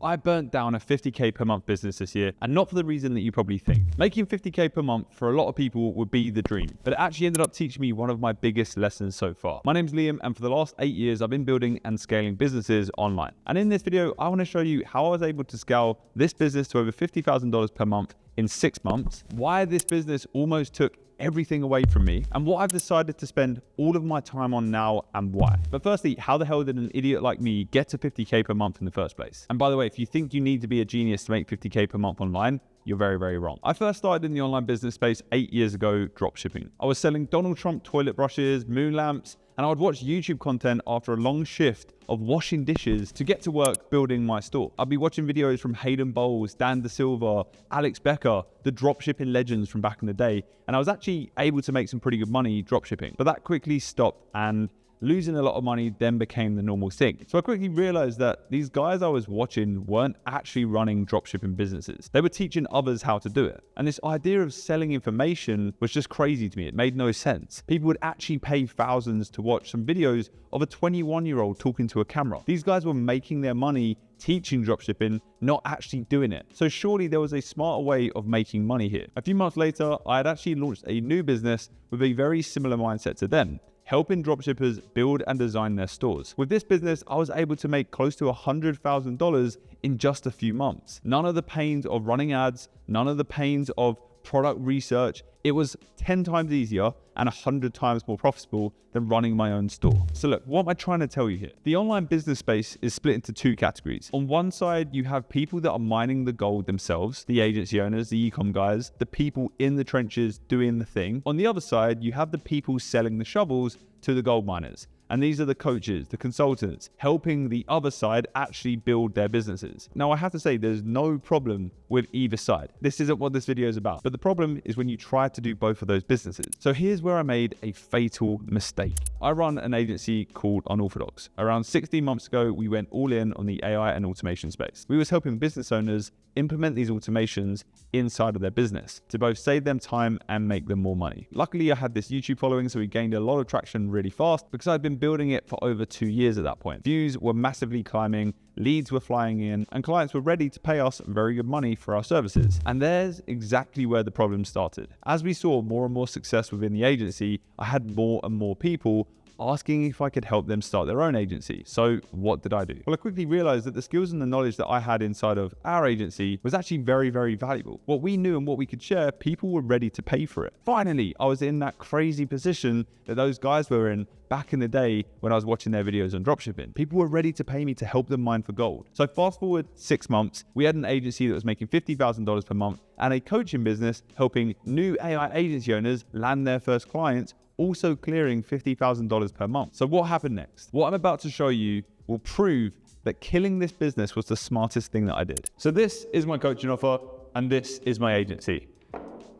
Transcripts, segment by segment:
I burnt down a 50K per month business this year, and not for the reason that you probably think. Making 50K per month for a lot of people would be the dream, but it actually ended up teaching me one of my biggest lessons so far. My name's Liam, and for the last 8 years, I've been building and scaling businesses online. And in this video, I want to show you how I was able to scale this business to over $50,000 per month in 6 months, why this business almost took everything away from me, and what I've decided to spend all of my time on now and why. But firstly, how the hell did an idiot like me get to 50K per month in the first place? And by the way, if you think you need to be a genius to make 50K per month online, you're very, very wrong. I first started in the online business space 8 years ago, dropshipping. I was selling Donald Trump toilet brushes, moon lamps, and I would watch YouTube content after a long shift of washing dishes to get to work building my store. I'd be watching videos from Hayden Bowles, Dan Da Silva, Alex Becker, the dropshipping legends from back in the day, and I was actually able to make some pretty good money dropshipping. But that quickly stopped, and losing a lot of money then became the normal thing. So I quickly realized that these guys I was watching weren't actually running dropshipping businesses. They were teaching others how to do it. And this idea of selling information was just crazy to me. It made no sense. People would actually pay thousands to watch some videos of a 21-year-old talking to a camera. These guys were making their money teaching dropshipping, not actually doing it. So surely there was a smarter way of making money here. A few months later, I had actually launched a new business with a very similar mindset to them, helping dropshippers build and design their stores. With this business, I was able to make close to $100,000 in just a few months. None of the pains of running ads, none of the pains of product research. It was 10 times easier and 100 times more profitable than running my own store. So look, what am I trying to tell you here? The online business space is split into two categories. On one side, you have people that are mining the gold themselves, the agency owners, the e-com guys, the people in the trenches doing the thing. On the other side, you have the people selling the shovels to the gold miners. And these are the coaches, the consultants, helping the other side actually build their businesses. Now, I have to say there's no problem with either side. This isn't what this video is about. But the problem is when you try to do both of those businesses. So here's where I made a fatal mistake. I run an agency called Unorthodox. Around 16 months ago, we went all in on the AI and automation space. We was helping business owners implement these automations inside of their business to both save them time and make them more money. Luckily, I had this YouTube following, so we gained a lot of traction really fast because I'd been building it for over 2 years at that point. Views were massively climbing, leads were flying in, and clients were ready to pay us very good money for our services. And there's exactly where the problem started. As we saw more and more success within the agency, I had more and more people asking if I could help them start their own agency. So what did I do? Well, I quickly realized that the skills and the knowledge that I had inside of our agency was actually very, very valuable. What we knew and what we could share, people were ready to pay for it. Finally, I was in that crazy position that those guys were in back in the day when I was watching their videos on dropshipping. People were ready to pay me to help them mine for gold. So fast forward 6 months, we had an agency that was making $50,000 per month and a coaching business helping new AI agency owners land their first clients, also clearing $50,000 per month. So what happened next? What I'm about to show you will prove that killing this business was the smartest thing that I did. So this is my coaching offer and this is my agency.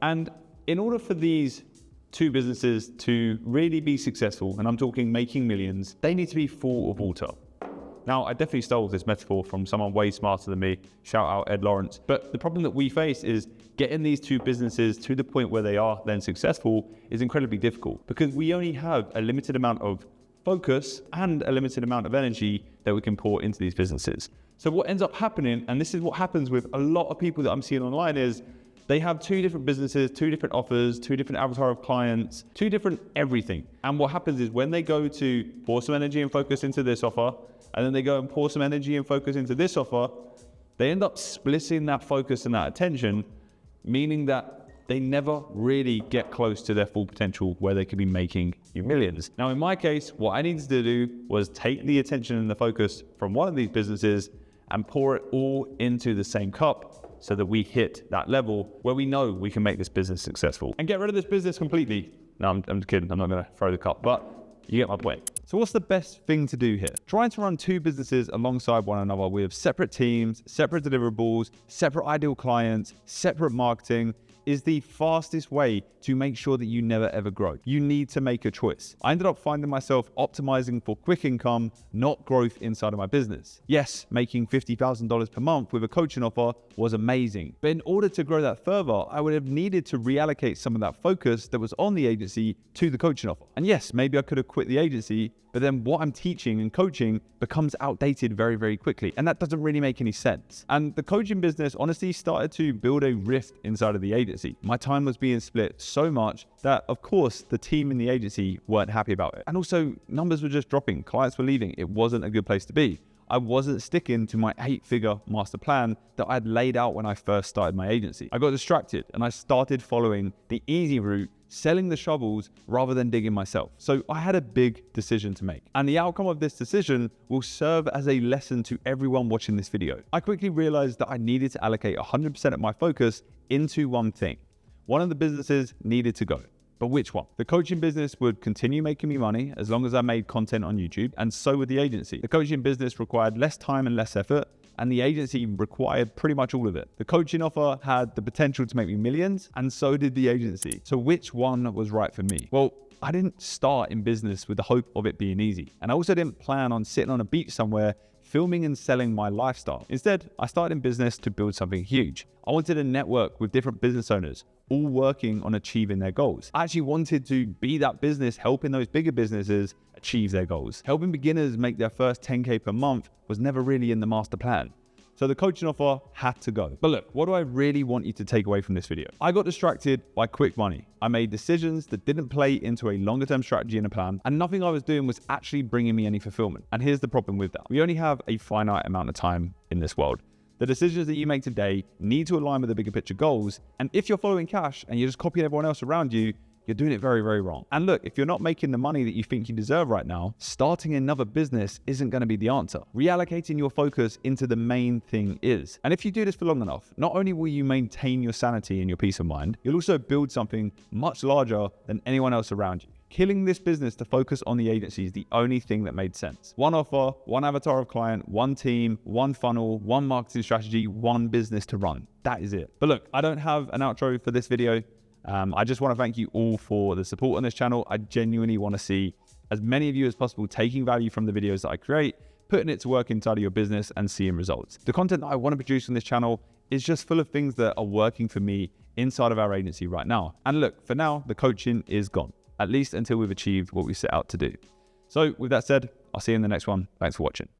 And in order for these two businesses to really be successful, and I'm talking making millions, they need to be full of water. Now, I definitely stole this metaphor from someone way smarter than me. Shout out Ed Lawrence. But the problem that we face is getting these two businesses to the point where they are then successful is incredibly difficult because we only have a limited amount of focus and a limited amount of energy that we can pour into these businesses. So what ends up happening, and this is what happens with a lot of people that I'm seeing online, is they have two different businesses, two different offers, two different avatar of clients, two different everything. And what happens is when they go to pour some energy and focus into this offer, and then they go and pour some energy and focus into this offer, they end up splitting that focus and that attention, meaning that they never really get close to their full potential where they could be making you millions. Now, in my case, what I needed to do was take the attention and the focus from one of these businesses and pour it all into the same cup so that we hit that level where we know we can make this business successful and get rid of this business completely. No, I'm kidding. I'm not going to throw the cup, but you get my point. So what's the best thing to do here? Trying to run two businesses alongside one another with separate teams, separate deliverables, separate ideal clients, separate marketing is the fastest way to make sure that you never ever grow. You need to make a choice. I ended up finding myself optimizing for quick income, not growth inside of my business. Yes, making $50,000 per month with a coaching offer was amazing. But in order to grow that further, I would have needed to reallocate some of that focus that was on the agency to the coaching offer. And yes, maybe I could have quit the agency, but then what I'm teaching and coaching becomes outdated very, very quickly. And that doesn't really make any sense. And the coaching business honestly started to build a rift inside of the agency. My time was being split so much that, of course, the team in the agency weren't happy about it. And also, numbers were just dropping. Clients were leaving. It wasn't a good place to be. I wasn't sticking to my 8-figure master plan that I'd laid out when I first started my agency. I got distracted and I started following the easy route, selling the shovels rather than digging myself. So I had a big decision to make. And the outcome of this decision will serve as a lesson to everyone watching this video. I quickly realized that I needed to allocate 100% of my focus into one thing. One of the businesses needed to go. But which one? The coaching business would continue making me money as long as I made content on YouTube, and so would the agency. The coaching business required less time and less effort, and the agency required pretty much all of it. The coaching offer had the potential to make me millions, and so did the agency. So which one was right for me? Well, I didn't start in business with the hope of it being easy. And I also didn't plan on sitting on a beach somewhere filming and selling my lifestyle. Instead, I started in business to build something huge. I wanted to network with different business owners, all working on achieving their goals. I actually wanted to be that business helping those bigger businesses achieve their goals. Helping beginners make their first 10K per month was never really in the master plan. So the coaching offer had to go. But look, what do I really want you to take away from this video? I got distracted by quick money. I made decisions that didn't play into a longer term strategy and a plan, and nothing I was doing was actually bringing me any fulfillment. And here's the problem with that. We only have a finite amount of time in this world. The decisions that you make today need to align with the bigger picture goals. And if you're following cash and you're just copying everyone else around you, you're doing it very, very wrong. And look, if you're not making the money that you think you deserve right now, starting another business isn't going to be the answer. Reallocating your focus into the main thing is. And if you do this for long enough, not only will you maintain your sanity and your peace of mind, you'll also build something much larger than anyone else around you. Killing this business to focus on the agency is the only thing that made sense. One offer, one avatar of client, one team, one funnel, one marketing strategy, one business to run. That is it. But look, I don't have an outro for this video. I just want to thank you all for the support on this channel. I genuinely want to see as many of you as possible taking value from the videos that I create, putting it to work inside of your business and seeing results. The content that I want to produce on this channel is just full of things that are working for me inside of our agency right now. And look, for now, the coaching is gone, at least until we've achieved what we set out to do. So with that said, I'll see you in the next one. Thanks for watching.